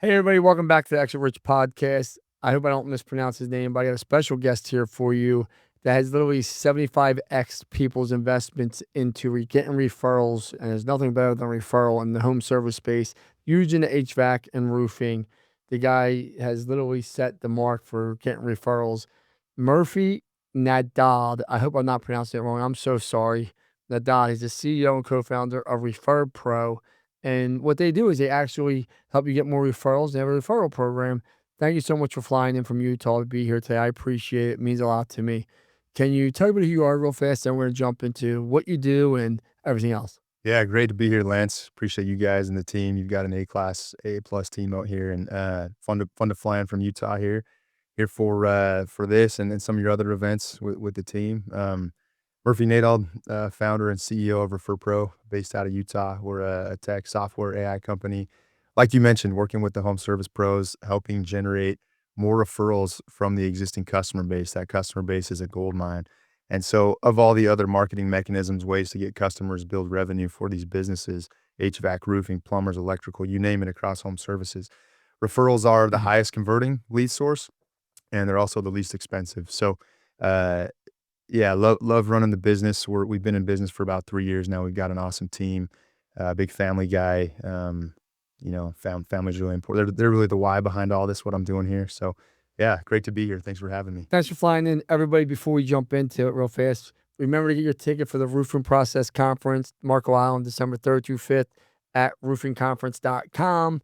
Hey, everybody, welcome back to the Extra Rich podcast. I hope I don't mispronounce his name, but I got a special guest here for you that has literally 75x people's investments into getting referrals. And there's nothing better than referral in the home service space, huge in the HVAC and roofing. The guy has literally set the mark for getting referrals. Murphy Nadauld. I hope I'm not pronouncing it wrong. I'm so sorry. Nadauld. He's the CEO and co-founder of ReferPro. And what they do is they actually help you get more referrals. They have a referral program. Thank you so much for flying in from Utah to be here today. I appreciate it. It means a lot to me. Can you tell me who you are real fast? Then we're going to jump into what you do and everything else. Yeah, great to be here, Lance. Appreciate you guys and the team. You've got an A-class, A-plus team out here, and fun to fly in from Utah here for this and some of your other events with the team. Murphy Nadauld, founder and CEO of ReferPro, based out of Utah. We're a tech software AI company, like you mentioned, working with the home service pros, helping generate more referrals from the existing customer base. That customer base is a gold mine. And so, of all the other marketing mechanisms, ways to get customers, build revenue for these businesses, HVAC, roofing, plumbers, electrical, you name it, across home services, referrals are the highest converting lead source, and they're also the least expensive. So, uh, yeah, love running the business. We've been in business for about 3 years now. We've got an awesome team, big family guy. Family's really important. They're really the why behind all this, what I'm doing here. So, yeah, great to be here. Thanks for having me. Thanks for flying in. Everybody, before we jump into it real fast, remember to get your ticket for the Roofing Process Conference, Marco Island, December 3rd through 5th at roofingconference.com.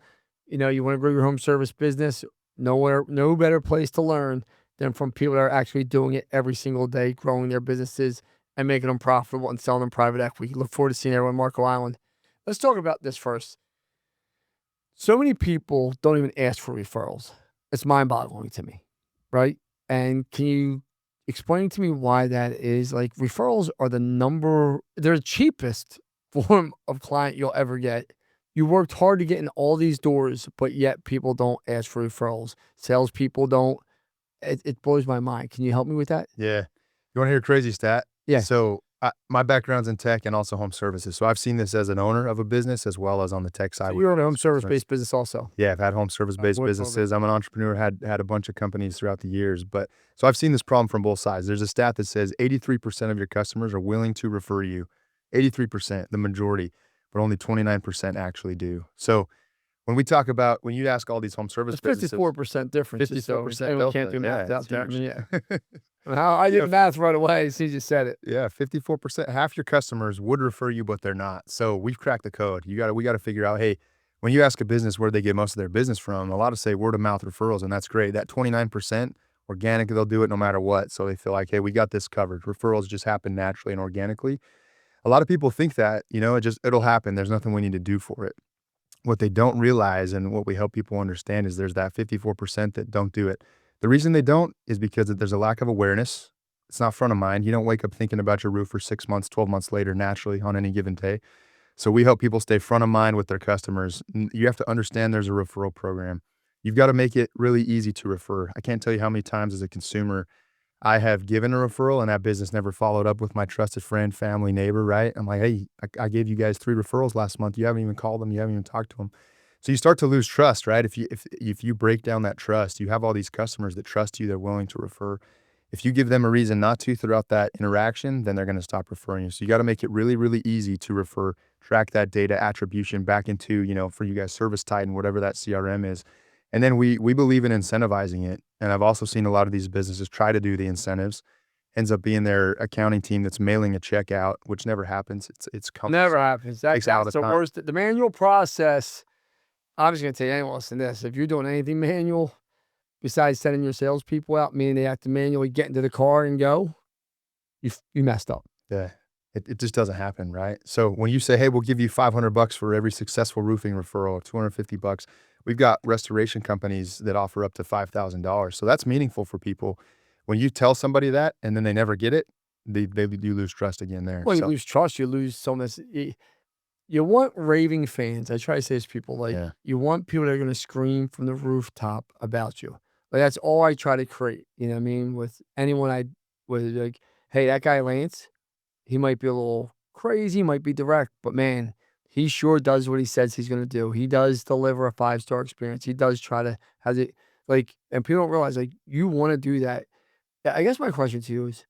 You know, you want to grow your home service business, no better place to learn than from people that are actually doing it every single day, growing their businesses and making them profitable and selling them private equity. Look forward to seeing everyone on Marco Island. Let's talk about this first. So many people don't even ask for referrals. It's mind-boggling to me, right? And can you explain to me why that is? Like, referrals are they're the cheapest form of client you'll ever get. You worked hard to get in all these doors, but yet people don't ask for referrals. Salespeople don't. It blows my mind. Can you help me with that? Yeah. You want to hear a crazy stat? Yeah. So my background's in tech and also home services. So I've seen this as an owner of a business as well as on the tech side. So you're in a home service-based business also. Yeah, I've had home service-based businesses. I'm an entrepreneur, had a bunch of companies throughout the years. But so I've seen this problem from both sides. There's a stat that says 83% of your customers are willing to refer you. 83%, the majority, but only 29% actually do. So when you ask all these home service businesses, 54% difference. 54% anyone can't do math out there. I mean, yeah. I did math right away as soon as you said it. Yeah, 54%. Half your customers would refer you, but they're not. So we've cracked the code. We got to figure out, hey, when you ask a business where they get most of their business from, a lot of say word of mouth referrals, and that's great. That 29% organic, they'll do it no matter what. So they feel like, hey, we got this covered. Referrals just happen naturally and organically. A lot of people think that, it'll happen. There's nothing we need to do for it. What they don't realize and what we help people understand is there's that 54% that don't do it. The reason they don't is because there's a lack of awareness. It's not front of mind. You don't wake up thinking about your roof for 6 months, 12 months later naturally on any given day. So we help people stay front of mind with their customers. You have to understand there's a referral program. You've got to make it really easy to refer. I can't tell you how many times as a consumer I have given a referral and that business never followed up with my trusted friend, family, neighbor, right? I'm like, hey, I gave you guys 3 referrals last month. You haven't even called them. You haven't even talked to them. So you start to lose trust, right? If you break down that trust, you have all these customers that trust you, they're willing to refer. If you give them a reason not to throughout that interaction, then they're going to stop referring you. So you got to make it really, really easy to refer, track that data attribution back into, for you guys, Service Titan, whatever that CRM is. And then we believe in incentivizing it. And I've also seen a lot of these businesses try to do the incentives. Ends up being their accounting team that's mailing a check out, which never happens. It's Never happens. That's out of the time. worst. The manual process. I'm just going to tell you, anyone listening to this, if you're doing anything manual, besides sending your salespeople out, meaning they have to manually get into the car and go, you messed up. Yeah, it just doesn't happen, right? So when you say, hey, we'll give you $500 for every successful roofing referral, or $250, we've got restoration companies that offer up to $5,000. So that's meaningful for people. When you tell somebody that and then they never get it, you lose trust again there. Well, you lose trust, you lose someone that's... You want raving fans. I try to say this to people, you want people that are going to scream from the rooftop about you. Like, that's all I try to create. You know what I mean? With anyone like, hey, that guy Lance, he might be a little crazy, might be direct, but man, he sure does what he says he's going to do. He does deliver a 5-star experience. He does try to has it like, and people don't realize like you want to do that. I guess my question to you is,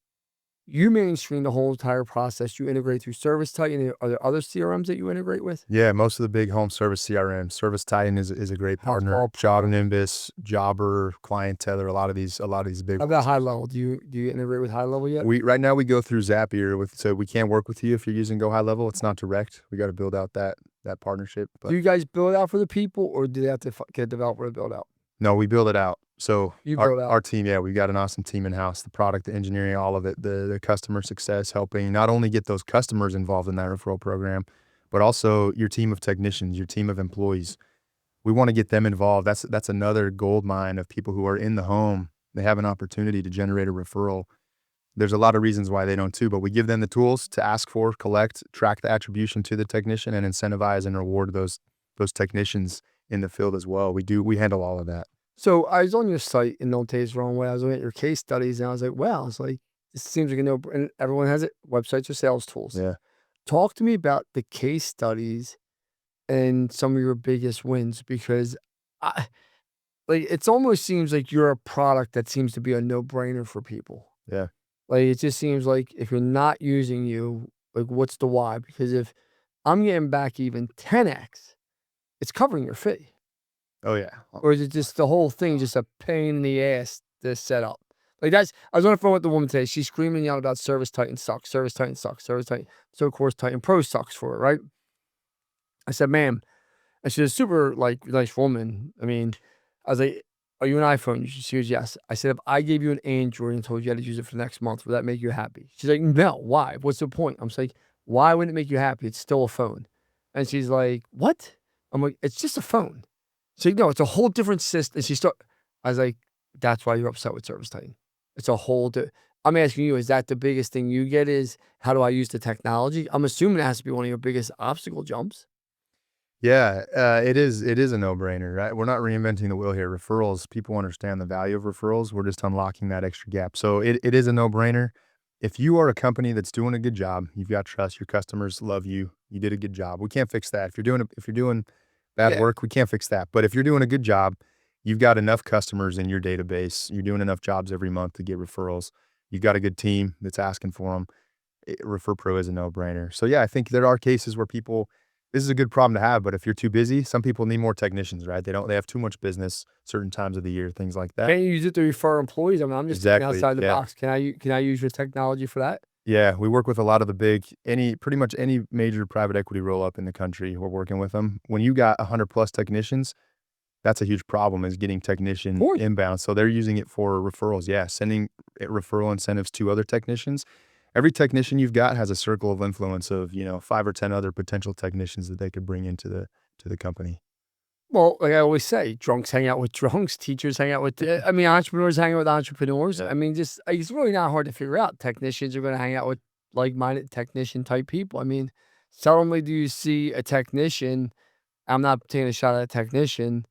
you mainstream the whole entire process. You integrate through Service Titan. Are there other CRMs that you integrate with? Yeah, most of the big home service CRM, Service Titan is a great partner. All Job Nimbus, Jobber, Clienteller, a lot of these big How ones. about High Level? Do you integrate with High Level yet? Right now we go through Zapier so we can't work with you if you're using Go High Level. It's not direct. We got to build out that partnership. But Do you guys build out for the people, or do they have to get a developer to build out? no, we build it out. So You build out. our team, yeah, we got an awesome team in house. The product, the engineering, all of it, the customer success, helping not only get those customers involved in that referral program, but also your team of technicians, your team of employees. We want to get them involved. That's another gold mine of people who are in the home. They have an opportunity to generate a referral. There's a lot of reasons why they don't too, but we give them the tools to ask for, collect, track the attribution to the technician, and incentivize and reward those technicians in the field as well. We handle all of that. So I was on your site, and don't take this the wrong way. I was looking at your case studies, and I was like, well, it's like, this seems like a no, and everyone has it. Websites are sales tools. Yeah. Talk to me about the case studies and some of your biggest wins, because it almost seems like you're a product that seems to be a no-brainer for people. Yeah. Like, it just seems like if you're not using you, like, what's the why? Because if I'm getting back even 10x, it's covering your fee. Oh yeah. Or is it just the whole thing just a pain in the ass to set up? Like, I was on the phone with the woman today. She's screaming and yelling about Service Titan sucks, Service Titan sucks, Service Titan. So of course Titan Pro sucks for it, right? I said, ma'am, and she's a super nice woman. I mean, I was like, are you an iPhone user? She goes, yes. I said, if I gave you an Android and told you how to use it for the next month, would that make you happy? She's like, no, why? What's the point? I'm just like, why wouldn't it make you happy? It's still a phone. And she's like, what? I'm like, it's just a phone. She's like, no, it's a whole different system. And I was like, that's why you're upset with Service Titan. It's a whole I'm asking you, is that the biggest thing you get is, how do I use the technology? I'm assuming it has to be one of your biggest obstacle jumps. Yeah, it is a no-brainer, right? We're not reinventing the wheel here. Referrals, people understand the value of referrals. We're just unlocking that extra gap. So it is a no-brainer. If you are a company that's doing a good job, you've got trust, your customers love you, you did a good job. We can't fix that. If you're doing bad work, we can't fix that. But if you're doing a good job, you've got enough customers in your database, you're doing enough jobs every month to get referrals. You've got a good team that's asking for them. ReferPro is a no-brainer. So yeah, I think there are cases where this is a good problem to have, but if you're too busy, some people need more technicians, right? They have too much business certain times of the year, things like that. Can't you use it to refer employees? I mean, I'm just thinking outside the box. Can I use your technology for that? Yeah, we work with a lot of the pretty much any major private equity roll-up in the country. We're working with them. When you got 100+ technicians, that's a huge problem, is getting technician inbound. So they're using it for referrals. Yeah, sending referral incentives to other technicians. Every technician you've got has a circle of influence of, 5 or 10 other potential technicians that they could bring into the company. Well, like I always say, drunks hang out with drunks, teachers hang out with, entrepreneurs hang out with entrepreneurs. I mean, just, it's really not hard to figure out. Technicians are going to hang out with like-minded technician type people. I mean, seldomly do you see a technician, I'm not taking a shot at a technician,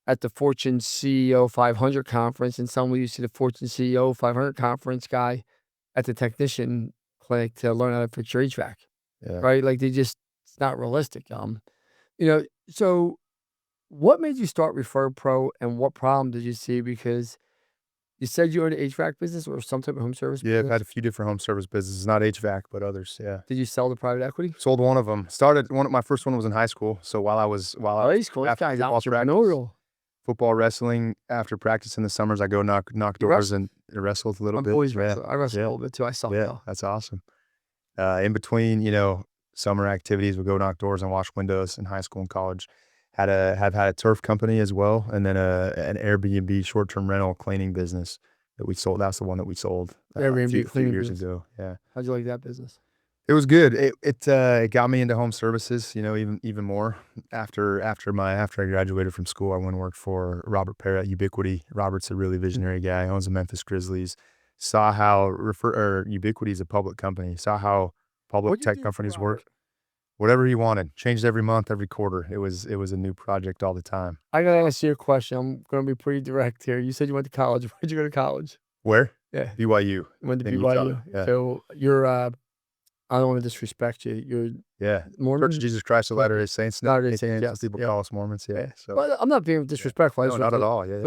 at the Fortune CEO 500 conference, and suddenly you see the Fortune CEO 500 conference guy at the technician clinic to learn how to fix your HVAC, right? Like, it's not realistic. So what made you start ReferPro, and what problem did you see? Because you said you owned an HVAC business or some type of home service business? Yeah, I've had a few different home service businesses, not HVAC, but others, yeah. Did you sell to private equity? Sold one of them. My first one was in high school. So while I was High school, this guy's entrepreneurial. Football, wrestling, after practice in the summers, I go knock doors and wrestle a little bit. Boys wrestle. I wrestle a little bit too. I suck though. That's awesome. In between, summer activities, we go knock doors and wash windows in high school and college. Have had a turf company as well, and then an Airbnb short-term rental cleaning business that we sold. That's the one that we sold Airbnb a few years ago. Yeah. How'd you like that business? It was good. It got me into home services, even more. After I graduated from school, I went and worked for Robert Parrott, Ubiquity. Robert's a really visionary guy, owns the Memphis Grizzlies. Saw how Ubiquity is a public company. Saw how public tech companies work. Whatever he wanted, changed every month, every quarter. It was a new project all the time. I gotta ask you a question. I'm gonna be pretty direct here. You said you went to college. Where'd you go to college? Where? Yeah, BYU. went to in BYU. Utah. Yeah. So you're I don't want to disrespect you. You're Yeah. Church Mormon? of Jesus Christ of Okay. Latter-day Saints. Latter-day Some Saints, yes. people Yeah. call us Mormons. Yeah. Yeah. So But I'm not being yeah. disrespectful. I No, just want not at to, all. Yeah.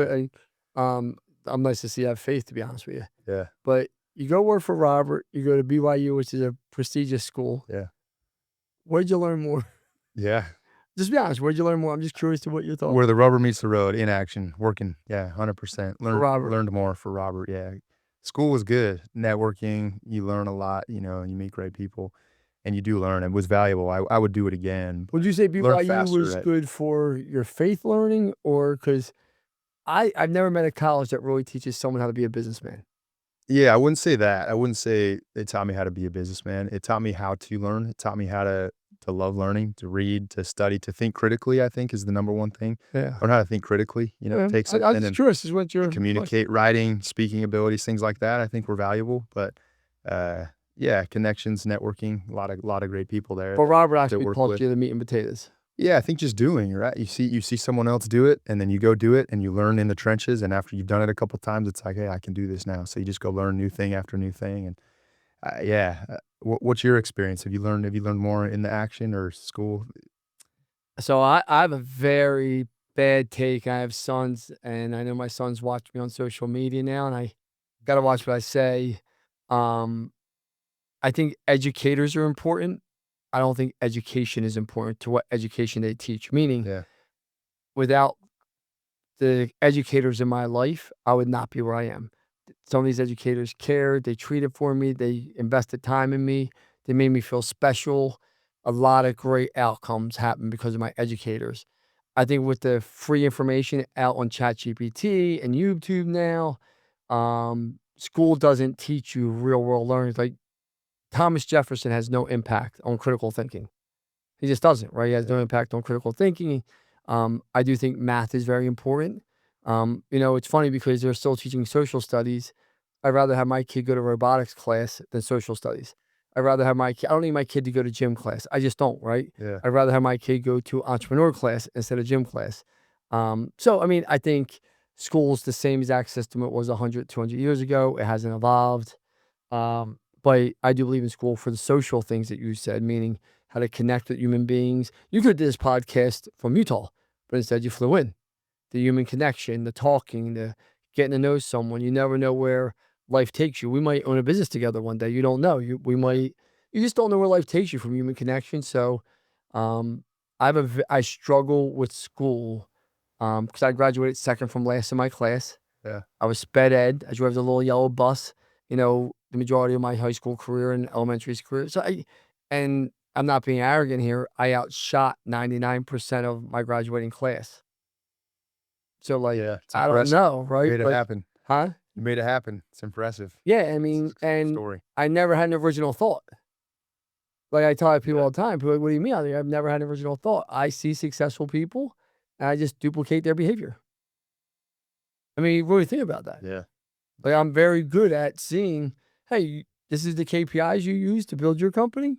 but I'm nice to see you have faith, to be honest with you. Yeah. But you go work for Robert, you go to BYU, which is a prestigious school. Yeah. Where'd you learn more? Yeah. Just be honest, where'd you learn more? I'm just curious to what you thought. Where the rubber meets the road, in action, working. Yeah, 100%. Robert. Learned more for Robert. Yeah. School was good. Networking, you learn a lot, you know, you meet great people, and you do learn. It was valuable. I would do it again. Would you say Learn BYU was faster. good for your faith learning, or because I've never met a college that really teaches someone how to be a businessman? Yeah, I wouldn't say that. I wouldn't say it taught me how to be a businessman. It taught me how to learn. It taught me how to love learning, to read, to study, to think critically, I think is the number one thing. Yeah. Learn how to think critically, you know, Yeah, take I was something just and curious is what your communicate, writing, speaking abilities, things like that, I think were valuable. But yeah, connections, networking, a lot of great people there But Robert to actually work taught with. you the meat and potatoes. Yeah, I think just doing, right? You see someone else do it, and then you go do it, and you learn in the trenches. And after you've done it a couple times, it's like, hey, I can do this now. So you just go learn new thing after new thing. And yeah, what's your experience? Have you learned more in the action or school? So I have a very bad take. I have sons, and I know my sons watch me on social media now, and I gotta watch what I say. Um, I think educators are important. I don't think education is important to what education they teach. Meaning, Yeah, without the educators in my life, I would not be where I am. Some of these educators cared, they treated for me, they invested time in me, they made me feel special. A lot of great outcomes happened because of my educators. I think with the free information out on ChatGPT and YouTube now, school doesn't teach you real world learning. Like Thomas Jefferson has no impact on critical thinking. He just doesn't, right? He has no yeah, impact on critical thinking. I do think math is very important. It's funny because they're still teaching social studies. I'd rather have my kid go to robotics class than social studies. I'd rather have my kid, I don't need my kid to go to gym class. I just don't, right? yeah, I'd rather have my kid go to entrepreneur class instead of gym class. I think school's the same exact system it was 100, 200 years ago. It hasn't evolved. But I do believe in school for the social things that you said, meaning how to connect with human beings. You could do this podcast from Utah, but instead you flew in. The human connection, the talking, the getting to know someone. You never know where life takes you. We might own a business together one day. You don't know. You just don't know where life takes you from human connection. So, um, I struggle with school, because I graduated second from last in my class. yeah, I was sped ed. I drove the little yellow bus, the majority of my high school career and elementary career. And I'm not being arrogant here. I outshot 99% of my graduating class. So yeah. It's I don't impressive. know, You right? made it But, happen. huh? You made it happen. It's impressive. Yeah, I It's mean, a and story. I never had an original thought. Like I tell people Yeah, all the time, people are like, what do you mean? I've never had an original thought. I see successful people and I just duplicate their behavior. I mean, really think about that. yeah, Like I'm very good at seeing, hey, this is the KPIs you use to build your company.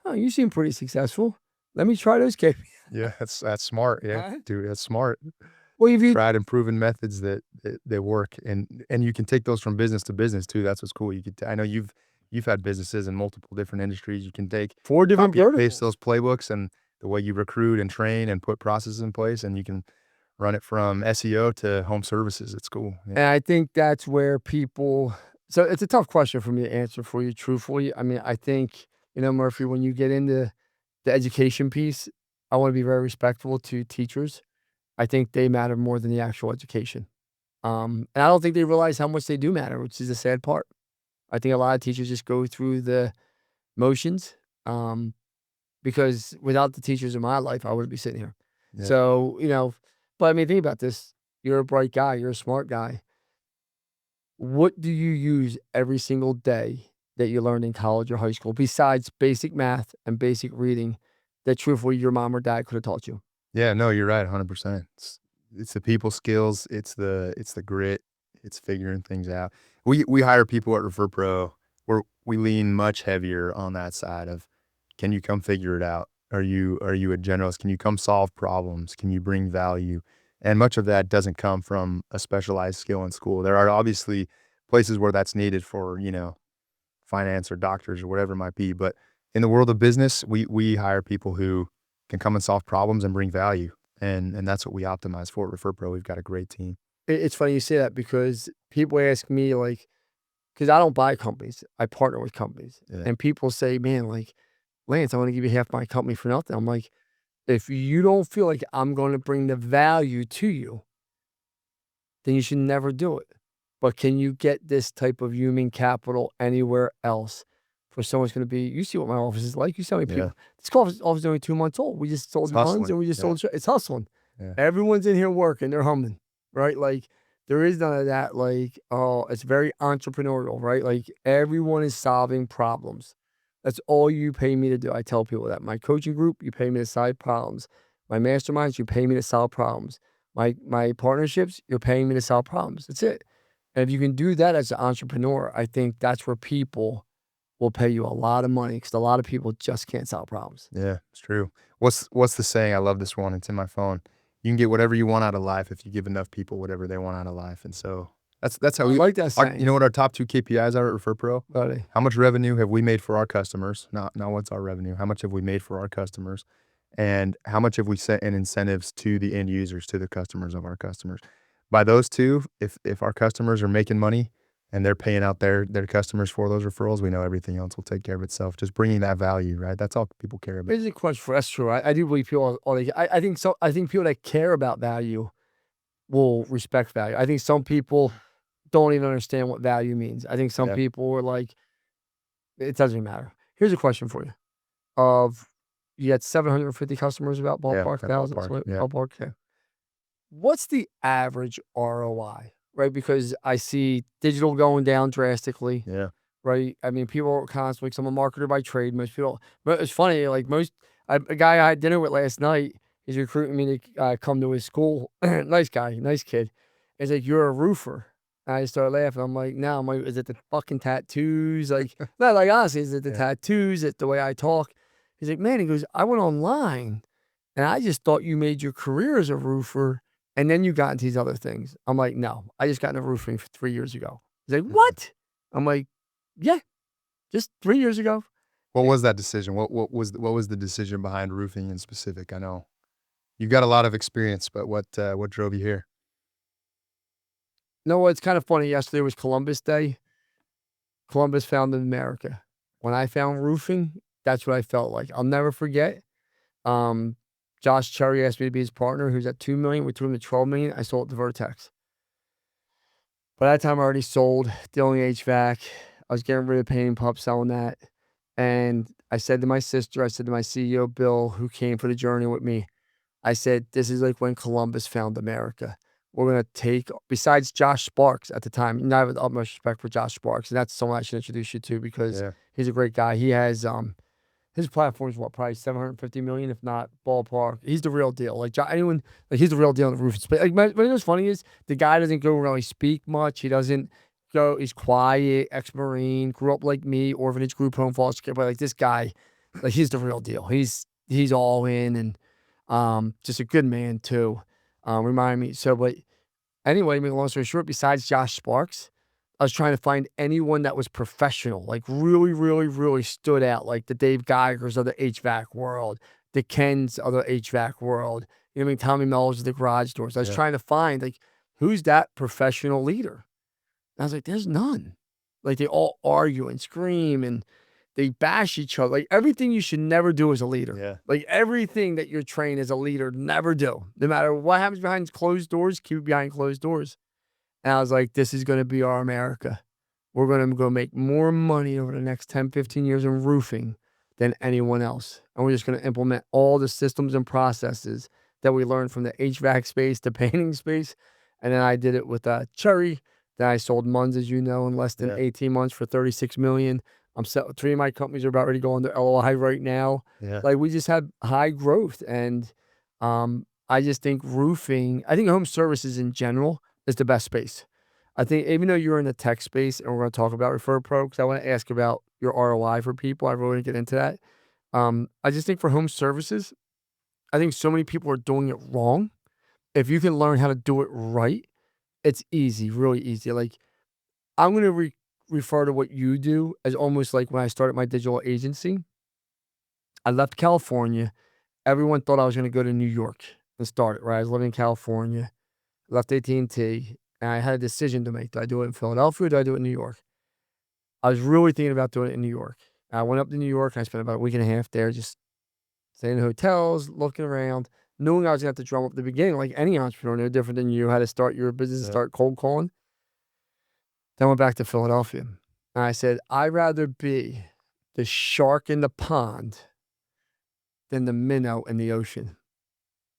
Oh, you seem pretty successful. Let me try those KPIs. yeah. That's smart. Yeah, Huh? dude, that's smart. Well, if you Tried and proven methods that work, and you can take those from business to business too. That's what's cool. You could. I know you've had businesses in multiple different industries. You can take 4 different copy and paste verticals. those playbooks and the way you recruit and train and put processes in place, and you can run it from SEO to home services. It's cool. Yeah, And I think that's where people, so it's a tough question for me to answer for you, truthfully. I mean, I think, Murphy, when you get into the education piece, I want to be very respectful to teachers. I think they matter more than the actual education. And I don't think they realize how much they do matter, which is the sad part. I think a lot of teachers just go through the motions, um, because without the teachers in my life, I wouldn't be sitting here. yeah, So, but I mean, think about this. You're a bright guy, you're a smart guy. What do you use every single day that you learned in college or high school besides basic math and basic reading that truthfully your mom or dad could have taught you? yeah. No, you're right. 100%. It's the people skills. It's the grit. It's figuring things out. We hire people at ReferPro where we lean much heavier on that side of, can you come figure it out? Are you a generalist? Can you come solve problems? Can you bring value? And much of that doesn't come from a specialized skill in school. There are obviously places where that's needed for, finance or doctors or whatever it might be, but in the world of business, we hire people who can come and solve problems and bring value, and that's what we optimize for at ReferPro. We've got a great team. It's funny you say that because people ask me, like, because I don't buy companies, I partner with companies. Yeah. And people say, man, like, Lance, I want to give you half my company for nothing. I'm like, if you don't feel like I'm going to bring the value to you, then you should never do it. But can you get this type of human capital anywhere else? For someone's going to be, you see what my office is like. You see how many Yeah. people. This office is only 2 months old. We just sold It's ones hustling. and we just Yeah. sold. It's hustling. Yeah. Everyone's in here working. They're humming, right? Like, there is none of that. Like, oh, it's very entrepreneurial, right? Like, everyone is solving problems. That's all you pay me to do. I tell people that. My coaching group, you pay me to solve problems. My masterminds, you pay me to solve problems. My partnerships, you're paying me to solve problems. That's it. And if you can do that as an entrepreneur, I think that's where people will pay you a lot of money because a lot of people just can't solve problems. Yeah, it's true. What's the saying? I love this one. It's in my phone. You can get whatever you want out of life if you give enough people whatever they want out of life. And so that's how I we like that our, you saying, know what our top 2 KPIs are at ReferPro? buddy. How much revenue have we made for our customers? Not what's our revenue. How much have we made for our customers? And how much have we set in incentives to the end users, to the customers of our customers? By those two, if our customers are making money and they're paying out their customers for those referrals, we know everything else will take care of itself. Just bringing that value, right? That's all people care about. Here's a question for that's true. I do believe people all they I think so I think people that care about value will respect value. I think some people don't even understand what value means. I think some Yeah. people are like, it doesn't matter. Here's a question for you. Of you had 750 customers, about Yeah, ballpark that thousands, ballpark. right? Yeah. Ballpark. Okay. What's the average ROI? Right? Because I see digital going down drastically. Yeah. Right? I mean, people are constantly, 'cause I'm a marketer by trade. Most people, but it's funny, like a guy I had dinner with last night, he's recruiting me to come to his school. Nice guy, nice kid. He's like, "You're a roofer." And I just started laughing. I'm like, "No." I'm like, "Is it the fucking tattoos?" Like, not like, honestly, is it the Yeah. tattoos? Is it the way I talk? He's like, "Man," he goes, "I went online and I just thought you made your career as a roofer and then you got into these other things." I'm like, "No, I just got into roofing 3 years ago." He's like, Mhm. "What?" I'm like, "Yeah, just 3 years ago." What Eh, was that decision? What was the decision behind roofing in specific? I know you've got a lot of experience, but what drove you here? no, it's kind of funny. Yesterday was Columbus Day. Columbus founded America. When I found roofing, that's what I felt like. I'll never forget. Um, Josh Cherry asked me to be his partner, who's at 2 million. We threw him to 12 million. I sold it to Vertex. By that time, I already sold Dealing HVAC. I was getting rid of Painting Pup, selling that. And I said to my sister, I said to my CEO, Bill, who came for the journey with me, I said, this is like when Columbus found America. We're going to take, besides Josh Sparks at the time, and I have the utmost respect for Josh Sparks, and that's someone I should introduce you to because Yeah. he's a great guy. He has, his platform is what, probably 750 million, if not ballpark. He's the real deal. Like, anyone, like, he's the real deal in the roofing space. Like, but what's funny is the guy doesn't go really speak much. He doesn't go, he's quiet, ex-Marine, grew up like me, orphanage, group home, foster care. But like, this guy, like, he's the real deal. He's all in and just a good man too. Remind me. So, but anyway, make a long story short, besides Josh Sparks, I was trying to find anyone that was professional, like really, really, really stood out, like the Dave Geigers of the HVAC world, the Kens of the HVAC world. You know what I mean? Tommy Mellows of the garage doors. I was Yeah. trying to find like who's that professional leader. And I was like, there's none. Like they all argue and scream and they bash each other. Like everything you should never do as a leader. Yeah. Like everything that you're trained as a leader, never do. No matter what happens behind closed doors, keep it behind closed doors. And I was like, this is going to be our America. We're going to go make more money over the next 10, 15 years in roofing than anyone else. And we're just going to implement all the systems and processes that we learned from the HVAC space, the painting space. And then I did it with Cherry. Then I sold Munns, as you know, in less than Yeah. 18 months for 36 million. Three of my companies are about ready to go under LOI right now. Yeah. Like we just had high growth. And I just think roofing, I think home services in general is the best space. I think even though you're in the tech space and we're going to talk about ReferPro, because I want to ask about your ROI for people. I really want to get into that. I just think for home services, I think so many people are doing it wrong. If you can learn how to do it right, it's easy, really easy. Like I'm going to refer to what you do as almost like when I started my digital agency. I left California. Everyone thought I was going to go to New York and start it, right? I was living in California, left AT&T, and I had a decision to make. Do I do it in Philadelphia or do I do it in New York? I was really thinking about doing it in New York. I went up to New York and I spent about a week and a half there just staying in hotels, looking around, knowing I was going to have to drum up at the beginning, like any entrepreneur, no different than you, how to start your business and start cold calling. Then I went back to Philadelphia. And I said, I'd rather be the shark in the pond than the minnow in the ocean.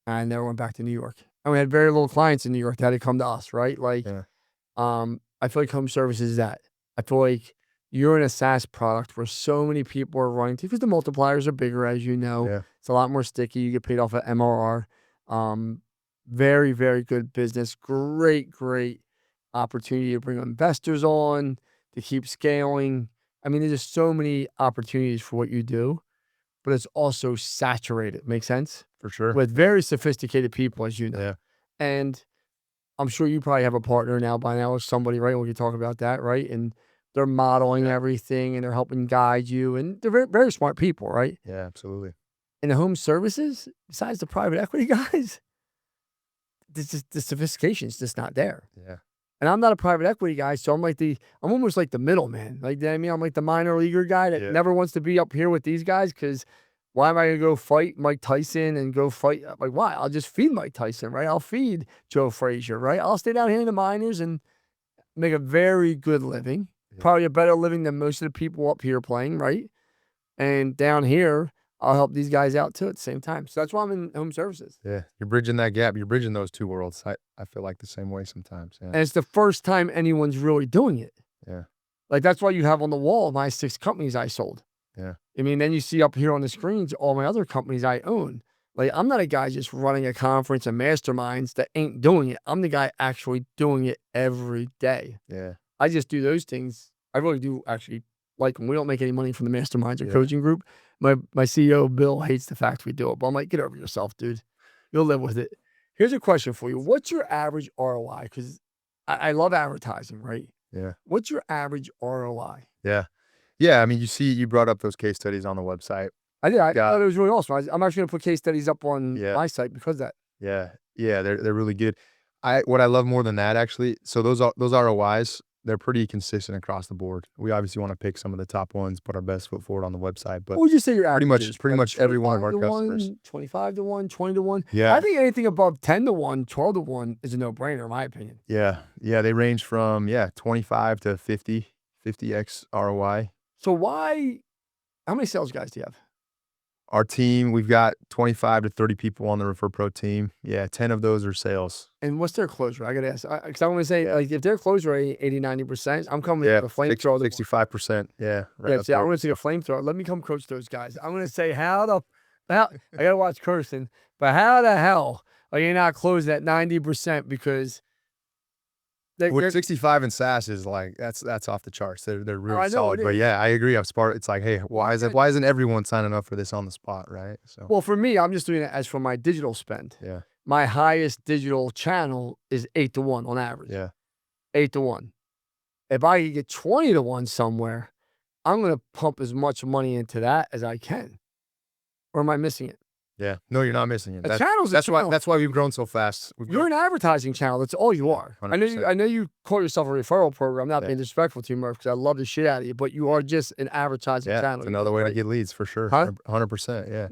And I never went back to New York. And we had very little clients in New York that had to come to us, right? Like, I feel like home service is that. I feel like you're in a SaaS product where so many people are running to, because the multipliers are bigger, as you know. Yeah. It's a lot more sticky. You get paid off of MRR. Very, very good business. Great, great opportunity to bring investors on, to keep scaling. I mean, there's just so many opportunities for what you do, but it's also saturated. Make sense? For sure. With very sophisticated people, as you know. Yeah. And I'm sure you probably have a partner now by now or somebody, right? We can talk about that, right? And they're modeling everything and they're helping guide you. And they're very, very smart people, right? Yeah, absolutely. In the home services, besides the private equity guys, the sophistication is just not there. Yeah. And I'm not a private equity guy, so I'm almost like the middleman. Like, you know what I mean? I'm like the minor leaguer guy that never wants to be up here with these guys, because why am I going to go fight Mike Tyson and go fight? Like, why? I'll just feed Mike Tyson, right? I'll feed Joe Frazier, right? I'll stay down here in the minors and make a very good living, probably a better living than most of the people up here playing, right? And down here, I'll help these guys out too at the same time. So that's why I'm in home services. Yeah. You're bridging that gap. You're bridging those two worlds. I feel like the same way sometimes. Yeah. And it's the first time anyone's really doing it. Yeah. Like, that's why you have on the wall my 6 companies I sold. Yeah. I mean, then you see up here on the screens all my other companies I own. Like, I'm not a guy just running a conference and masterminds that ain't doing it. I'm the guy actually doing it every day. Yeah. I just do those things. I really do actually like them. We don't make any money from the masterminds or coaching group. My CEO, Bill, hates the fact we do it. But I'm like, get over yourself, dude. You'll live with it. Here's a question for you. What's your average ROI? Because I love advertising, right? Yeah. What's your average ROI? Yeah. Yeah. I mean, you brought up those case studies on the website. I did. I thought it was really awesome. I'm actually going to put case studies up on my site because of that. Yeah. Yeah. They're really good. What I love more than that, actually, so those ROIs, they're pretty consistent across the board. We obviously want to pick some of the top ones, put our best foot forward on the website, but what would you say your average pretty much every one of our customers. 25 to 1, 20 to 1. Yeah. I think anything above 10 to 1, 12 to 1 is a no-brainer, in my opinion. Yeah. Yeah. They range from, 25 to 50x ROI. So how many sales guys do you have? Our team, we've got 25 to 30 people on the ReferPro team. Yeah, 10 of those are sales. And what's their close rate? I got to ask. Because I want to say, like, if their close rate 80, 90%, I'm coming with a flamethrower. 65%. Yeah. Right. Yeah, I'm going to say a flamethrower. Let me come coach those guys. I'm going to say, I got to watch cursing, but how the hell are you not closing at 90%? Because with 65 in SaaS is like, that's off the charts. They're really solid. But yeah, I agree. It's like, hey, why isn't everyone signing up for this on the spot, right? So, well, for me, I'm just doing it as for my digital spend. Yeah. My highest digital channel is 8 to 1 on average. Yeah. 8 to 1. If I could get 20 to 1 somewhere, I'm going to pump as much money into that as I can. Or am I missing it? Yeah. No, you're not missing it. That's why we've grown so fast. You're an advertising channel. That's all you are. 100%. I know you call yourself a referral program. I'm not being disrespectful to you, Murph, because I love the shit out of you, but you are just an advertising channel. It's another way to get leads for sure. Huh? 100%. Yeah.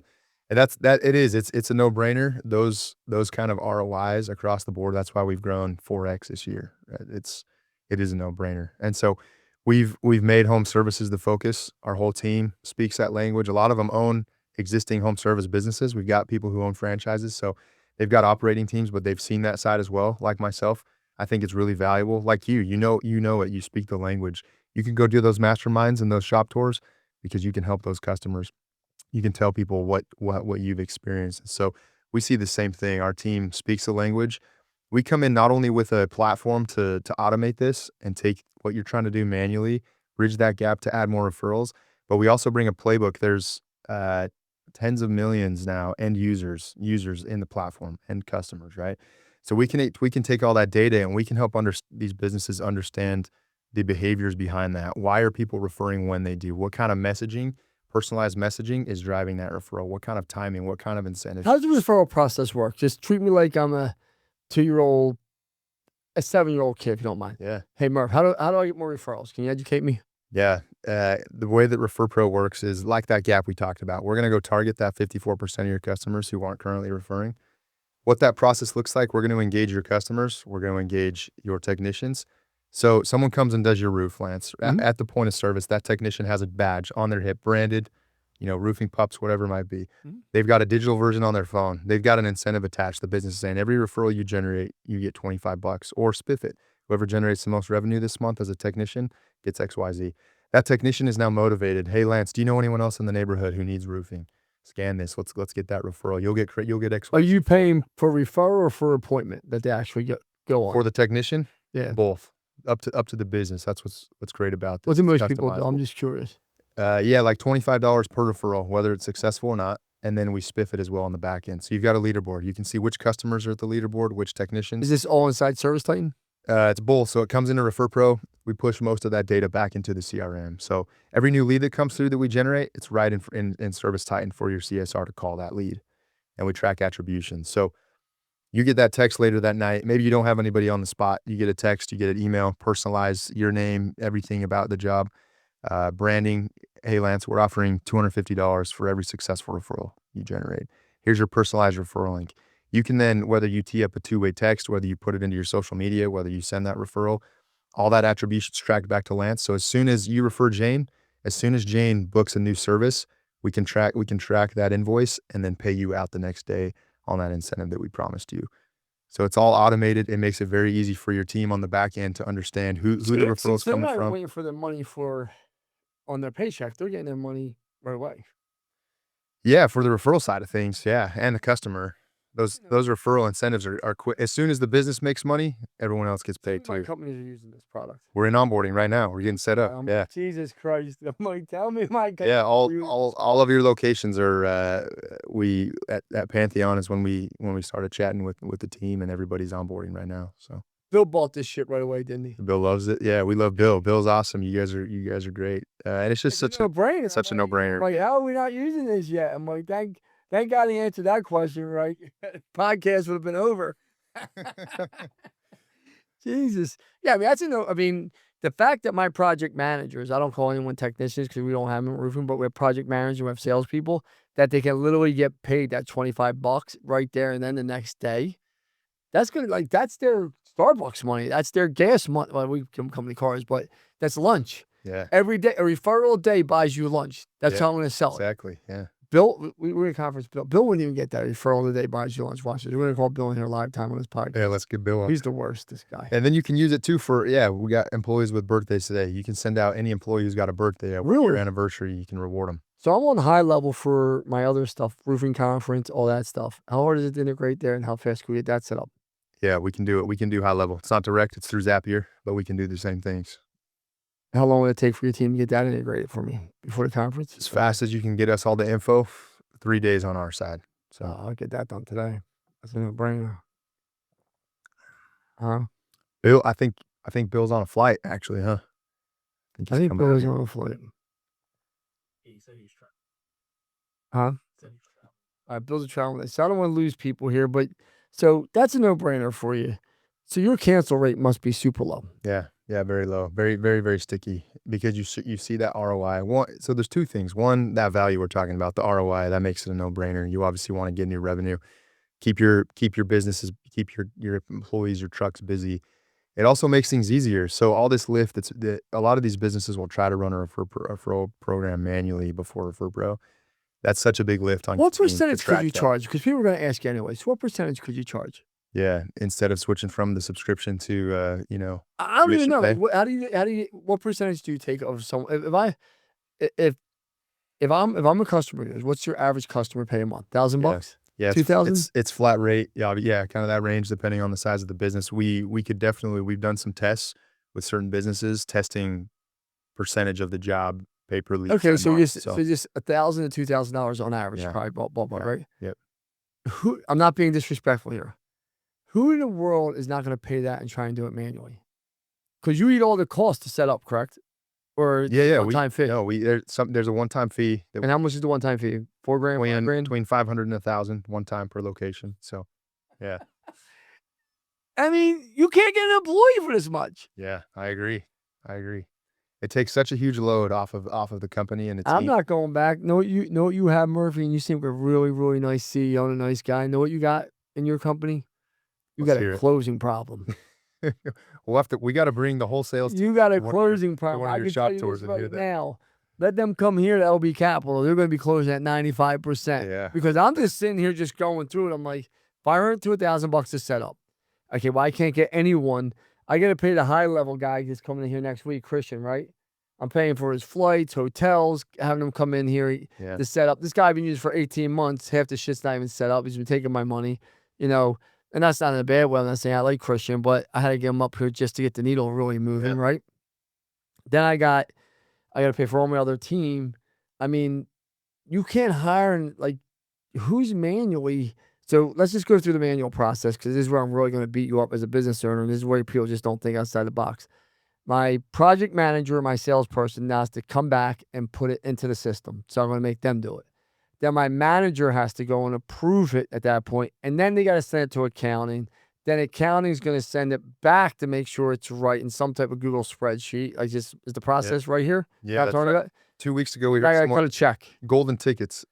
And it's a no-brainer. Those kind of ROIs across the board. That's why we've grown 4x this year. It is a no-brainer. And so we've made home services the focus. Our whole team speaks that language. A lot of them own existing home service businesses. We've got people who own franchises, so they've got operating teams, but they've seen that side as well. Like myself, I think it's really valuable. Like you know it. You speak the language. You can go do those masterminds and those shop tours because you can help those customers. You can tell people what you've experienced. So we see the same thing. Our team speaks the language. We come in not only with a platform to automate this and take what you're trying to do manually, bridge that gap to add more referrals, but we also bring a playbook. There's tens of millions now end users in the platform, end customers, right? So we can take all that data and we can help these businesses understand the behaviors behind that. Why are people referring when they do? What kind of messaging personalized messaging is driving that referral. What kind of timing, what kind of incentive? How does the referral process work? Just treat me like I'm a 2-year-old, a 7-year-old kid, if you don't mind. Yeah. Hey, Murph, how do I get more referrals? Can you educate me? Yeah. The way that ReferPro works is like that gap we talked about. We're going to go target that 54% of your customers who aren't currently referring. What that process looks like, we're going to engage your customers. We're going to engage your technicians. So someone comes and does your roof, Lance. At the point of service, that technician has a badge on their hip, branded, roofing pups, whatever it might be. They've got a digital version on their phone. They've got an incentive attached. The business is saying every referral you generate, you get $25 or spiff it. Whoever generates the most revenue this month as a technician gets XYZ. That technician is now motivated. Hey, Lance, do you know anyone else in the neighborhood who needs roofing? Scan this. Let's get that referral. You'll get XYZ. Are you paying for referral or for appointment that they actually go on? For the technician? Yeah. Both. Up to the business. That's what's great about this. What do most people do? I'm just curious. Yeah, like $25 per referral, whether it's successful or not. And then we spiff it as well on the back end. So you've got a leaderboard. You can see which customers are at the leaderboard, which technicians. Is this all inside Service Titan? It's both. So it comes into ReferPro. We push most of that data back into the CRM. So every new lead that comes through that we generate, it's right in Service Titan for your CSR to call that lead. And we track attribution. So you get that text later that night. Maybe you don't have anybody on the spot. You get a text, you get an email, personalize your name, everything about the job, branding. Hey, Lance, we're offering $250 for every successful referral you generate. Here's your personalized referral link. You can then, whether you tee up a two-way text, whether you put it into your social media, whether you send that referral, all that attribution's tracked back to Lance. So as soon as you refer Jane, as soon as Jane books a new service, we can track that invoice and then pay you out the next day on that incentive that we promised you. So it's all automated. It makes it very easy for your team on the back end to understand who the referral's coming from. They're not waiting for their money on their paycheck. They're getting their money right away. Yeah, for the referral side of things, yeah, and the customer. Those referral incentives are quick. As soon as the business makes money, everyone else gets paid too. Companies are using this product. We're in onboarding right now. We're getting set up. Yeah. Jesus Christ! I'm like, tell me, Mike. Yeah, all of your locations are. We at Pantheon is when we started chatting with the team, and everybody's onboarding right now. So Bill bought this shit right away, didn't he? Bill loves it. Yeah, we love Bill. Bill's awesome. You guys are great. And it's just such a no-brainer. Such a no-brainer. Like, how are we not using this yet? I'm like, thank God he answered that question, right? Podcast would have been over. Jesus. Yeah, I mean, the fact that my project managers, I don't call anyone technicians because we don't have them in roofing, but we have project managers, we have salespeople, that they can literally get paid that $25 right there and then the next day. That's good. Like, that's their Starbucks money. That's their gas money. Well, we can company cars, but that's lunch. Yeah. Every day, a referral a day buys you lunch. That's how I'm going to sell it. Exactly. Yeah. Bill, we were in a conference. Bill wouldn't even get that referral today. Buys you lunch. Watch this. We're going to call Bill in here live time on his podcast. Yeah, let's get Bill on. He's the worst, this guy. And then you can use it too for, we got employees with birthdays today. You can send out any employee who's got a birthday, your anniversary, you can reward them. So I'm on high level for my other stuff, roofing conference, all that stuff. How hard is it to integrate there and how fast can we get that set up? Yeah, we can do it. We can do high level. It's not direct. It's through Zapier, but we can do the same things. How long will it take for your team to get that integrated for me before the conference? As fast as you can get us all the info. 3 days on our side. So I'll get that done today. That's a no-brainer. Huh? Bill, I think Bill's on a flight actually, huh? I think Bill's on a flight. He said he's traveling. Huh? He said he's traveling. All right, Bill's traveling. So I don't want to lose people here, but so that's a no-brainer for you. So your cancel rate must be super low. Yeah, very low. Very, very, very sticky because you see that ROI. So there's two things. One, that value we're talking about, the ROI, that makes it a no-brainer. You obviously want to get new revenue, keep your businesses, keep your employees, your trucks busy. It also makes things easier. So all this lift, a lot of these businesses will try to run a referral program manually before ReferPro. That's such a big lift on. What percentage could you charge? Because people are going to ask you anyway. So what percentage could you charge? Yeah, instead of switching from the subscription to I don't even know. What percentage do you take of someone? If I'm a customer, what's your average customer pay a month? $1,000? Yeah, 2,000. It's flat rate. Yeah, kind of that range depending on the size of the business. We've done some tests with certain businesses testing percentage of the job pay per lead. Okay, so just $1,000 to $2,000 on average, probably ballpark, right? Yep. I'm not being disrespectful here. Who in the world is not going to pay that and try and do it manually? Because you eat all the cost to set up, correct? or Yeah, one-time fee? no, there's a one-time fee that And how much is the one-time fee? $4 grand, $5 grand? between 500 and 1,000 one time per location. So, yeah, I mean, you can't get an employee for this much. yeah, I agree. I agree. It takes such a huge load off of the company and the I'm team. not going back. Know what you have, Murphy, and you seem like a really, really nice CEO and a nice guy. Know what you got in your company? You Let's got a hear it. closing problem. We got to bring the whole sales team You got a to one of your- closing to problem. one of I your can shop tell you tours this and hear right that. now. Let them come here to LB Capital. They're going to be closing at 95%. Yeah. Because I'm just sitting here just going through it. I'm like, $500 to $1,000 to set up. Okay, well, I can't get anyone. I got to pay the high level guy that's coming in here next week, Christian, right? I'm paying for his flights, hotels, having him come in here Yeah. to set up. This guy I've been using for 18 months. Half the shit's not even set up. He's been taking my money, you know. And that's not in a bad way. I'm not saying I like Christian, but I had to get him up here just to get the needle really moving, Yeah. right? Then I got to pay for all my other team. I mean, you can't hire like who's manually. So let's just go through the manual process because this is where I'm really going to beat you up as a business owner. And this is where people just don't think outside the box. My project manager, my salesperson now has to come back and put it into the system. So I'm going to make them do it. Then my manager has to go and approve it at that point, and then they got to send it to accounting. Then accounting is going to send it back to make sure it's right in some type of Google spreadsheet. Is the process right here? Yeah, that's right. 2 weeks ago, we I heard got to check. golden tickets.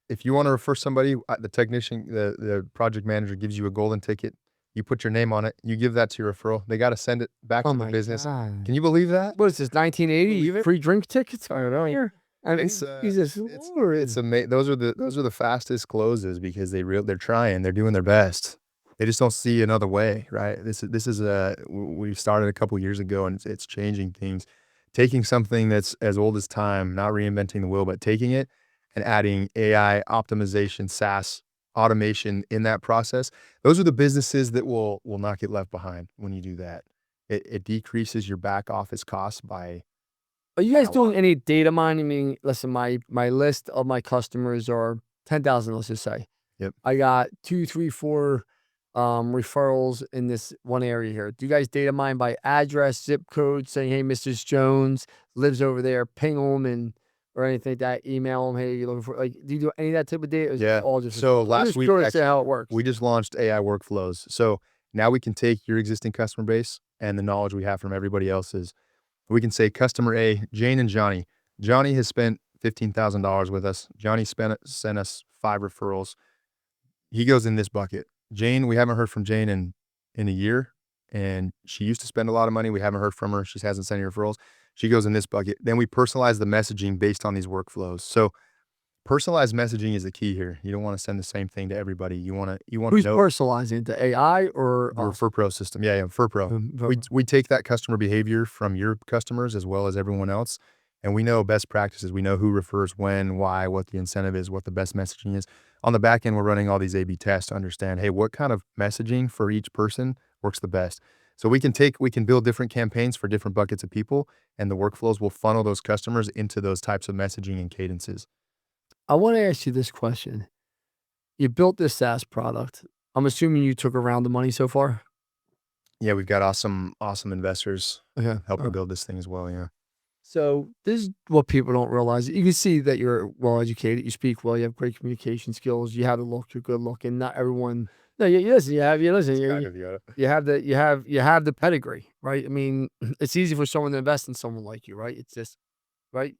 If you want to refer somebody, the technician, the project manager gives you a golden ticket. You put your name on it. You give that to your referral. They got to send it back to the business. God. Can you believe that? What is this, 1980? Believe it? Free drink tickets? I don't know. Here. I mean, It's Jesus Lord. it's amazing. Those are the fastest closes because they're trying. They're doing their best. They just don't see another way, right? This is we started a couple years ago and it's changing things. Taking something that's as old as time, not reinventing the wheel, but taking it and adding AI optimization, SaaS automation in that process. Those are the businesses that will not get left behind when you do that. It decreases your back office costs by. Are you guys doing any data mining? I mean, listen, my list of my customers are 10,000, let's just say. Yep. I got 2, 3, 4 referrals in this one area here. Do you guys data mine by address, zip code, saying, hey, Mrs. Jones lives over there, ping them or anything like that, email them, hey, you're looking for, like, do you do any of that type of data? Or is it Yeah. all just So referrals? I'm last just week, curious to how it works. we just launched AI workflows. So now we can take your existing customer base and the knowledge we have from everybody else's. We can say customer A, Jane and Johnny. Johnny has spent $15,000 with us. Johnny sent us 5 referrals. He goes in this bucket. Jane, we haven't heard from Jane in a year, and she used to spend a lot of money. We haven't heard from her. She hasn't sent any referrals. She goes in this bucket. Then we personalize the messaging based on these workflows. So personalized messaging is the key here. You don't want to send the same thing to everybody. You want to Who's know personalizing it? The AI or the us? ReferPro system. Yeah, ReferPro. We take that customer behavior from your customers as well as everyone else, and we know best practices. We know who refers when, why, what the incentive is, what the best messaging is. On the back end, we're running all these A/B tests to understand, hey, what kind of messaging for each person works the best. So we can build different campaigns for different buckets of people, and the workflows will funnel those customers into those types of messaging and cadences. I want to ask you this question. You built this SaaS product. I'm assuming you took around the money so far? Yeah, we've got awesome investors Okay. helping build this thing as well. Yeah. So this is what people don't realize. You can see that you're well educated. You speak well. You have great communication skills. You have the look. You're good looking. Not everyone. No, you listen. You have the pedigree, right? I mean, it's easy for someone to invest in someone like you, right? It's just right.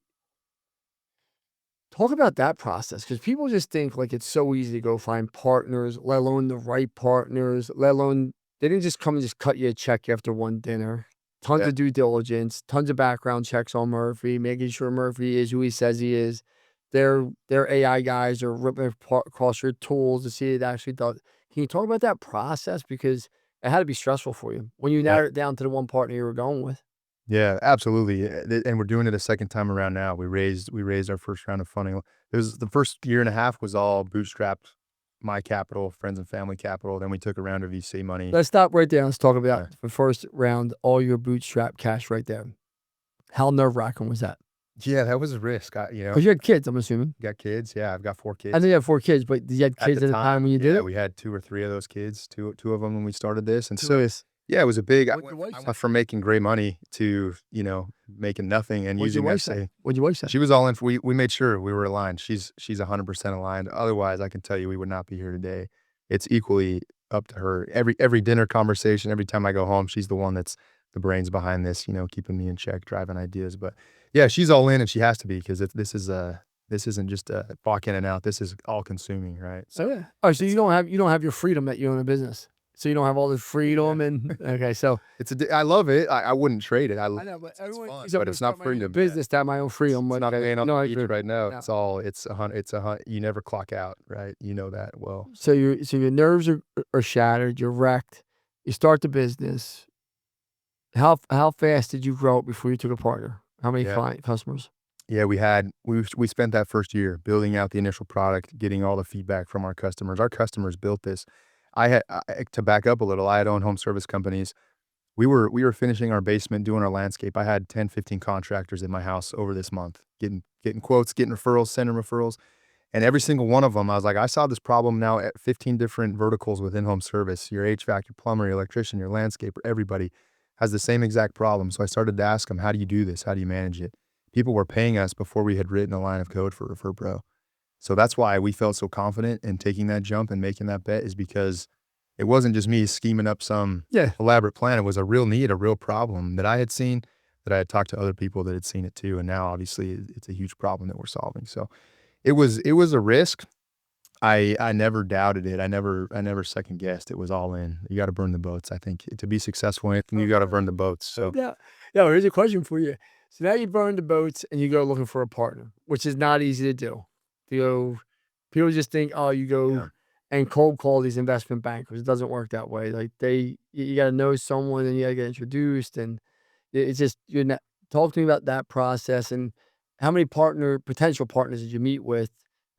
Talk about that process because people just think like it's so easy to go find partners, let alone the right partners, let alone they didn't just come and just cut you a check after one dinner. Tons of due diligence, tons of background checks on Murphy, making sure Murphy is who he says he is. Their AI guys are ripping across your tools to see it actually does. Can you talk about that process because it had to be stressful for you when you narrowed it down to the one partner you were going with? Yeah, absolutely. And we're doing it a second time around now. We raised our first round of funding. It was the first year and a half was all bootstrapped, my capital, friends and family capital. Then we took a round of VC money. Let's stop right there. Let's talk about the first round, all your bootstrap cash right there. How nerve-wracking was that? Yeah, that was a risk. Because you had kids, I'm assuming. Got kids. Yeah, I've got 4 kids. I know you have 4 kids, but you had kids at the time when you did it? We had 2 or 3 of those kids, two of them when we started this. And So Yeah, it was a big. What'd your wife I say? went from making great money to making nothing and What'd your using wife that say? same. What'd your wife say? She was all in. We made sure we were aligned. She's 100% aligned. Otherwise, I can tell you we would not be here today. It's equally up to her. Every dinner conversation, every time I go home, she's the one that's the brains behind this. Keeping me in check, driving ideas. But yeah, she's all in, and she has to be because this isn't just a walk in and out. This is all consuming, right? Oh, yeah. Oh, so you don't have your freedom that you own a business. So you don't have all the freedom and okay. So I love it. I wouldn't trade it. I know, but It's everyone fun, thinks I'm but gonna it's not start my own freedom. business to have my own freedom. It's But not laying on no, the I beach agree. right now. No. It's a hundred. You never clock out, right? You know that well. So your nerves are shattered. You're wrecked. You start the business. How fast did you grow it before you took a partner? How many Yeah. customers? Yeah, we spent that first year building out the initial product, getting all the feedback from our customers. Our customers built this. To back up a little, I had owned home service companies. We were finishing our basement, doing our landscape. I had 10, 15 contractors in my house over this month, getting quotes, getting referrals, sending referrals. And every single one of them, I was like, I saw this problem now at 15 different verticals within home service. Your HVAC, your plumber, your electrician, your landscaper, everybody has the same exact problem. So I started to ask them, how do you do this? How do you manage it? People were paying us before we had written a line of code for ReferPro. So that's why we felt so confident in taking that jump and making that bet, is because it wasn't just me scheming up some Yeah. elaborate plan. It was a real need, a real problem that I had seen, that I had talked to other people that had seen it too. And now obviously it's a huge problem that we're solving. So it was a risk. I never doubted it. I never second guessed. It was all in. You got to burn the boats. I think to be successful in anything, you got to burn the boats. So Yeah. Yeah. Here's a question for you. So now you burn the boats and you go looking for a partner, which is not easy to do. People just think, oh, you go Yeah. and cold call these investment bankers. It doesn't work that way. Like you got to know someone and you got to get introduced. And it's just, you're not, talk to me about that process and how many potential partners did you meet with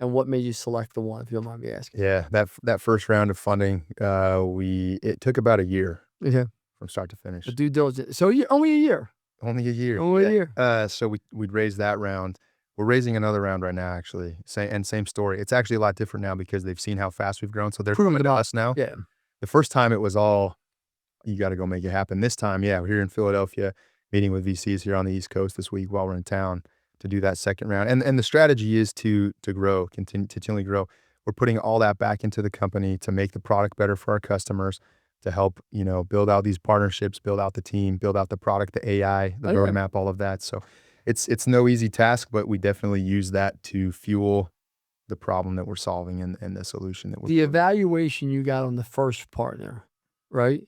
and what made you select the one, if you don't mind me asking? yeah, that first round of funding, it took about a year Yeah. from start to finish. The due diligence. So only a year. Only a year. Only a Yeah. year. So we'd raised that round. We're raising another round right now, actually. Same story. It's actually a lot different now because they've seen how fast we've grown. So they're Proven coming it to up. us now. Yeah. The first time it was all, you got to go make it happen. This time, yeah, we're here in Philadelphia, meeting with VCs here on the East Coast this week while we're in town to do that second round. And the strategy is to grow, continually grow. We're putting all that back into the company to make the product better for our customers, to help, build out these partnerships, build out the team, build out the product, the AI, the roadmap, all of that. So it's no easy task, but we definitely use that to fuel the problem that we're solving and the solution that we're The evaluation you got on the first partner, right?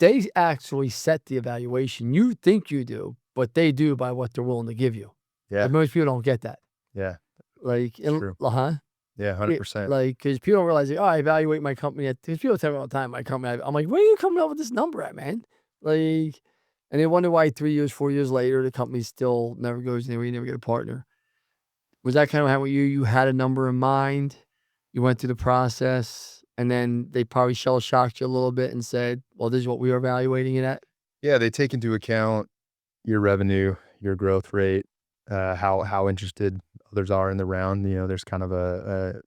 They actually set the evaluation. You think you do, but they do by what they're willing to give you. Yeah. And most people don't get that. Yeah. Like, True. Yeah, 100%. Like, because people don't realize, like, oh, I evaluate my company. Because people tell me all the time, my company. I'm like, where are you coming up with this number at, man? Like, and they wonder why 3 years, 4 years later, the company still never goes anywhere. You never get a partner. Was that kind of how you had a number in mind? You went through the process, and then they probably shell shocked you a little bit and said, well, this is what we were evaluating it at. Yeah, they take into account your revenue, your growth rate, how interested others are in the round. There's kind of a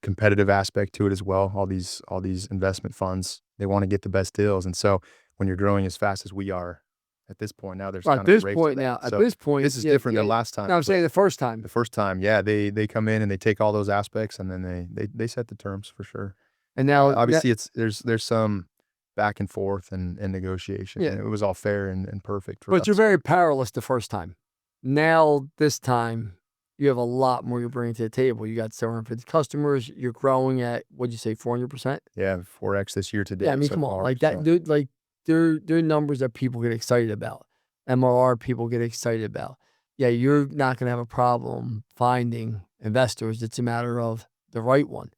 competitive aspect to it as well. All these investment funds, they want to get the best deals, and so when you're growing as fast as we are at this point, now there's Well, kind of a race to that. at So this point, this is yeah, different than yeah. last time. No, I'm saying the first time. The first time, yeah, they come in and they take all those aspects, and then they set the terms for sure. And now, Obviously, there's some back and forth and negotiation. Yeah. And it was all fair and perfect for but us. you're very powerless the first time. Now, this time, you have a lot more you're bringing to the table. You got 750 customers. You're growing at, what'd you say, 400%? Yeah, 4x this year to date. Yeah, I mean, so come on. far, Like that, so. dude, like they're numbers that people get excited about. MRR people get excited about. Yeah, you're not going to have a problem finding investors. It's a matter of the right one.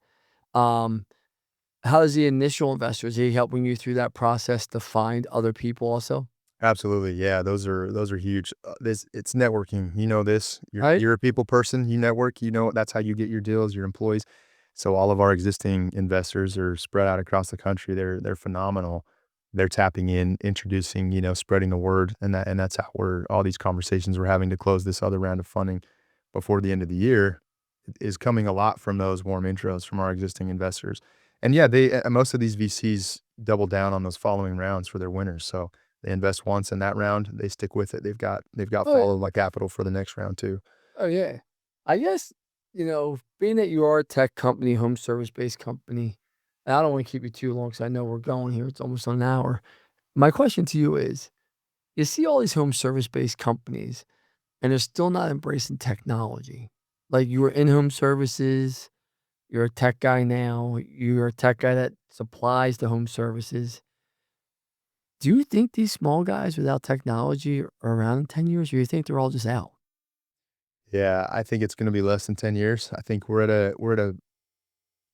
How's the initial investors? Are he helping you through that process to find other people also? Absolutely, yeah. Those are huge. It's networking. You know this. Right. You're a people person. You network. That's how you get your deals, your employees. So all of our existing investors are spread out across the country. They're phenomenal. They're tapping in, introducing, spreading the word, and that's how all these conversations we're having to close this other round of funding before the end of the year is coming a lot from those warm intros from our existing investors. And yeah, they most of these VCs double down on those following rounds for their winners. So they invest once in that round, they stick with it. They've got Oh, yeah. follow-up capital for the next round too. Oh, yeah. I guess, being that you are a tech company, home service-based company, and I don't want to keep you too long because I know we're going here. It's almost an hour. My question to you is, you see all these home service-based companies, and they're still not embracing technology. Like, you were in home services, you're a tech guy now, you're a tech guy that supplies the home services. Do you think these small guys without technology are around in 10 years, or do you think they're all just out? Yeah, I think it's gonna be less than 10 years. I think we're at a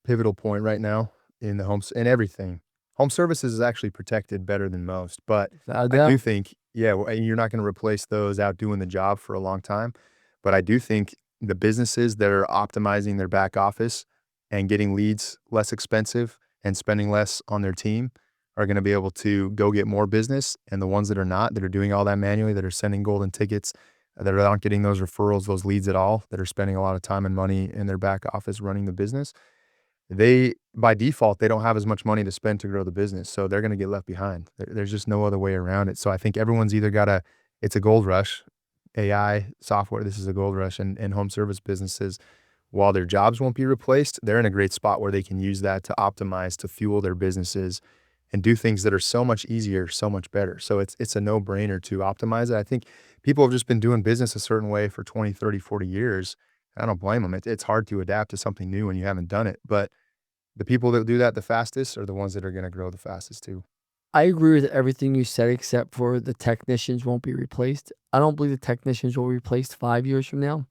pivotal point right now in the homes in everything. Home services is actually protected better than most, but Without a I do doubt. think, yeah, and you're not gonna replace those out doing the job for a long time, but I do think the businesses that are optimizing their back office and getting leads less expensive and spending less on their team are gonna be able to go get more business, and the ones that are not, that are doing all that manually, that are sending golden tickets, that are not getting those referrals, those leads at all, that are spending a lot of time and money in their back office running the business, they by default, they don't have as much money to spend to grow the business, so they're gonna get left behind. There's just no other way around it. So I think everyone's either gotta it's a gold rush, AI, software, this is a gold rush, and home service businesses, while their jobs won't be replaced, they're in a great spot where they can use that to optimize, to fuel their businesses, and do things that are so much easier, so much better. So it's a no-brainer to optimize it. I think people have just been doing business a certain way for 20, 30, 40 years. I don't blame them. It's hard to adapt to something new when you haven't done it, but the people that do that the fastest are the ones that are gonna grow the fastest too. I agree with everything you said except for the technicians won't be replaced. I don't believe the technicians will be replaced 5 years from now.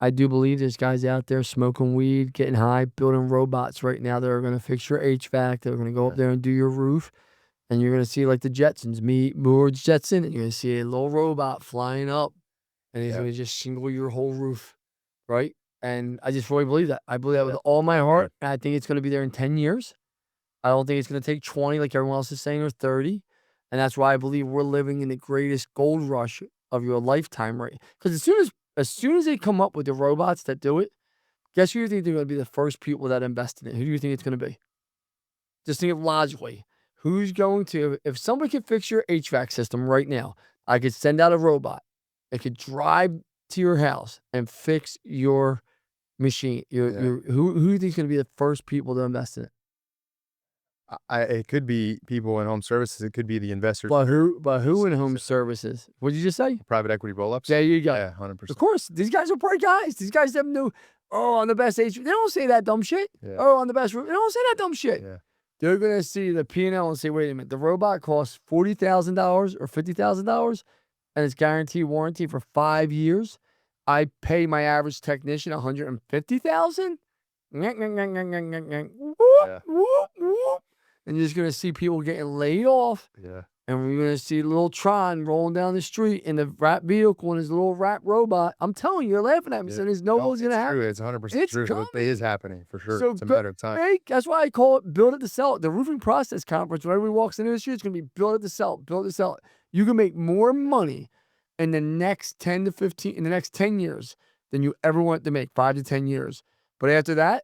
I do believe there's guys out there smoking weed, getting high, building robots right now that are gonna fix your HVAC, that are gonna go up Yeah. there and do your roof, and you're gonna see like the Jetsons, me, George Jetson, and you're gonna see a little robot flying up, and he's Yeah. gonna just shingle your whole roof, right? And I just really believe that. I believe that Yeah. with all my heart, and I think it's gonna be there in 10 years. I don't think it's gonna take 20 like everyone else is saying or 30, and that's why I believe we're living in the greatest gold rush of your lifetime, right? Because as soon as they come up with the robots that do it, guess who you think they're gonna be the first people that invest in it? Who do you think it's gonna be? Just think of logically. Who's going to if somebody could fix your HVAC system right now, I could send out a robot. It could drive to your house and fix your machine. Yeah. Who do you think is gonna be the first people to invest in it? It could be people in home services, it could be the investors, But who in home so services? What'd you just say? private equity roll-ups. There you go. Yeah, Of 100%. course, these guys are bright guys. These guys have no, oh, on the best age. They don't say that dumb shit. Yeah. Oh, on the best roof. They don't say that dumb shit. Yeah. They're gonna see the P&L and say, wait a minute, the robot costs $40,000 or $50,000 and it's guaranteed warranty for 5 years. I pay my average technician $150,000. Yeah. And you're just gonna see people getting laid off. Yeah. And we're gonna see little Tron rolling down the street in the wrap vehicle and his little wrap robot. I'm telling you, you're laughing at me. Yeah. So there's no No, what's gonna it's happen. true, it's 100% It's true. coming. It is happening for sure. So It's a matter of time. that's why I call it build it to sell it. The roofing process conference, when everybody walks in the industry, it's gonna be build it to sell it, build it to sell it. You can make more money in the next 10 to 15, in the next 10 years than you ever want to make, 5 to 10 years. But after that,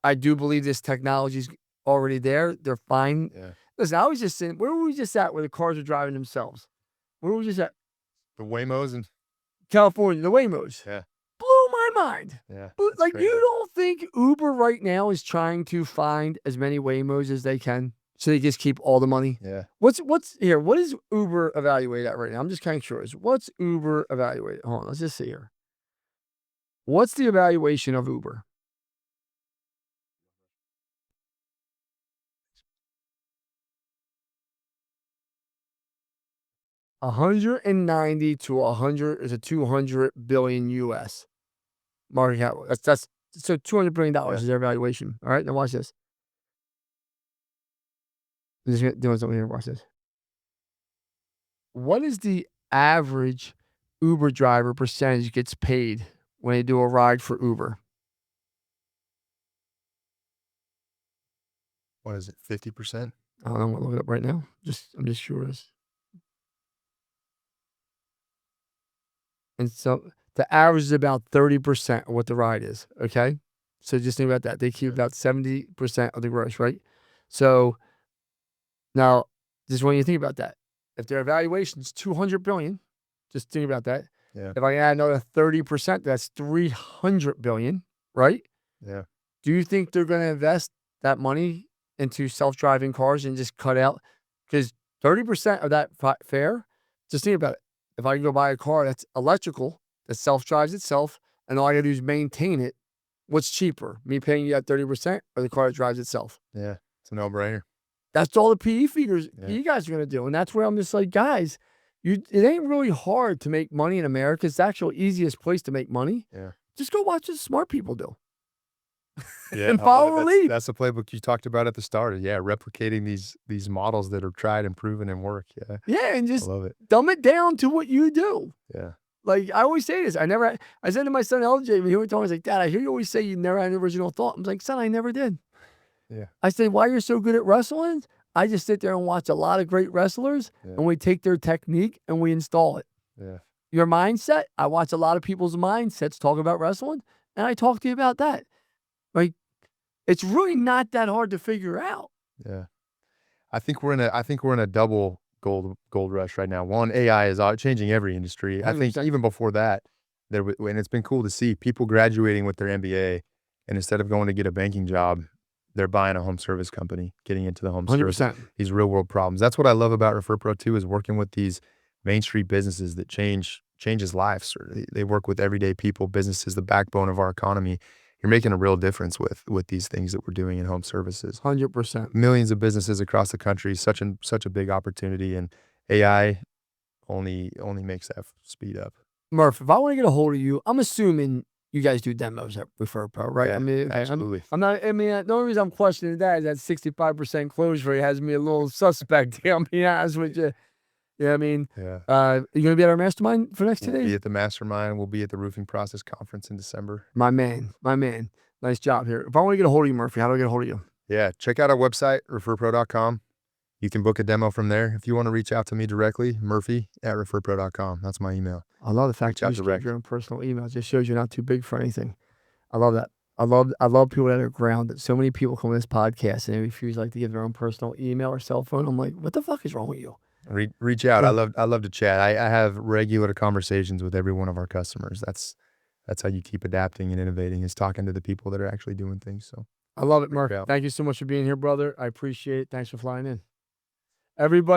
I do believe this technology is already there. They're fine. Yeah. Listen, I was just saying, where were we just at where the cars are driving themselves? Where were we just at? The Waymos and California, the Waymos. yeah. Blew my mind. Yeah. But it's like, crazy. you don't think Uber right now is trying to find as many Waymos as they can so they just keep all the money? Yeah. What's here? What is Uber evaluated at right now? I'm just kind of curious. What's Uber evaluated? Hold on, let's just see here. What's the evaluation of Uber? $190 to 200 billion US market cap. That's so $200 billion Yeah. is their valuation. All right, now watch this. I'm just doing something here. Watch this. What is the average Uber driver percentage gets paid when they do a ride for Uber? What is it? 50%? I'm gonna look it up right now. I'm just curious. And so the average is about 30% of what the ride is. Okay, So just think about that. They keep about 70% of the gross, right? So now, just when you think about that, if their evaluation is 200 billion, just think about that. Yeah. If I add another 30%, that's 300 billion, right? Yeah. Do you think they're going to invest that money into self-driving cars and just cut out? Because 30% of that fare, just think about it. If I can go buy a car that's electrical, that self-drives itself, and all I got to do is maintain it, what's cheaper? Me paying you that 30% or the car that drives itself? Yeah. It's a no-brainer. That's all the PE guys are going to do. And that's where I'm just like, guys, it ain't really hard to make money in America. It's the actual easiest place to make money. Yeah. Just go watch what smart people do. Yeah, And follow a lead. That's the playbook you talked about at the start. Yeah, replicating these models that are tried and proven and work. Yeah. Yeah, and just I love it. dumb it down to what you do. Yeah. Like, I always say this. I said to my son LJ, when he would tell me, he's like, Dad, I hear you always say you never had an original thought. I'm like, son, I never did. Yeah. I said, why you're so good at wrestling? I just sit there and watch a lot of great wrestlers, and we take their technique and we install it. Yeah. Your mindset, I watch a lot of people's mindsets talk about wrestling, and I talk to you about that. Like, it's really not that hard to figure out. Yeah. I think we're in a double gold rush right now. One, AI is changing every industry. I think 100%. even before that, and it's been cool to see people graduating with their MBA, and instead of going to get a banking job, they're buying a home service company, getting into the home service. 100%. These real world problems. That's what I love about ReferPro too, is working with these Main Street businesses that changes lives. They work with everyday people, businesses, the backbone of our economy. You're making a real difference with these things that we're doing in home services. 100%. Millions of businesses across the country, such a big opportunity, and AI only makes that speed up. Murph, if I want to get a hold of you, I'm assuming you guys do demos at ReferPro, right? Yeah, I mean, absolutely. the only reason I'm questioning that is that 65% close rate has me a little suspect here. I'm being honest with you. Yeah, I mean, Yeah. you going to be at our mastermind for next 2 We'll days? be at the mastermind. We'll be at the roofing process conference in December. My man. Nice job here. If I want to get a hold of you, Murphy, how do I get a hold of you? Yeah, check out our website, referpro.com. You can book a demo from there. If you want to reach out to me directly, murphy@referpro.com. That's my email. I love the fact that you just give your own personal email. It just shows you're not too big for anything. I love that. I love people that are grounded. So many people come to this podcast and they refuse to give their own personal email or cell phone. I'm like, what the fuck is wrong with you? Reach out. I love to chat. I have regular conversations with every one of our customers. That's how you keep adapting and innovating, is talking to the people that are actually doing things. So I love it, Murph. Thank you so much for being here, brother. I appreciate it. Thanks for flying in. Everybody.